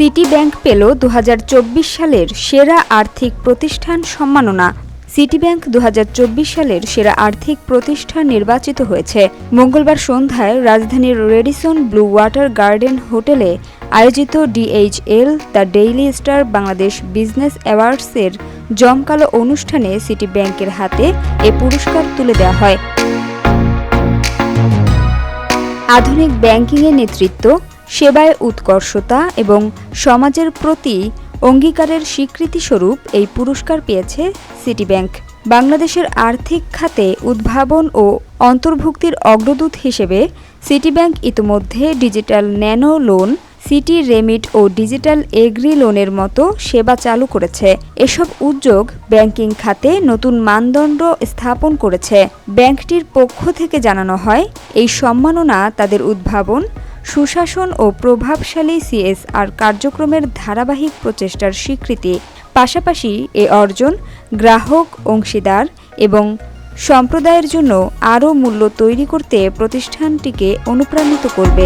City bank পেল 2024 সালের সেরা আর্থিক প্রতিষ্ঠান সম্মাননা। সিটি ব্যাংক 2024 সালের সেরা আর্থিক প্রতিষ্ঠান নির্বাচিত হয়েছে। মঙ্গলবার সন্ধ্যায় রাজধানীর রেডিসন ব্লু ওয়াটার গার্ডেন হোটেলে আয়োজিত DHL the daily star Bangladesh business অ্যাওয়ার্ডসের জমকালো অনুষ্ঠানে সিটি ব্যাংকের হাতে এ পুরস্কার তুলে দেওয়া হয়। আধুনিক ব্যাংকিংয়ের নেতৃত্ব, সেবায় উৎকর্ষতা এবং সমাজের প্রতি অঙ্গীকারের স্বীকৃতিস্বরূপ এই পুরস্কার পেয়েছে সিটি ব্যাংক। বাংলাদেশের আর্থিক খাতে উদ্ভাবন ও অন্তর্ভুক্তির অগ্রদূত হিসেবে সিটি ব্যাংক ইতোমধ্যে digital nano loan, city remit ও ডিজিটাল এগ্রি লোনের মতো সেবা চালু করেছে। এসব উদ্যোগ ব্যাংকিং খাতে নতুন মানদণ্ড স্থাপন করেছে। ব্যাংকটির পক্ষ থেকে জানানো হয়, এই সম্মাননা তাদের উদ্ভাবন, সুশাসন ও প্রভাবশালী CSR কার্যক্রমের ধারাবাহিক প্রচেষ্টার স্বীকৃতি। পাশাপাশি এ অর্জন গ্রাহক, অংশীদার এবং সম্প্রদায়ের জন্য আরও মূল্য তৈরি করতে প্রতিষ্ঠানটিকে অনুপ্রাণিত করবে।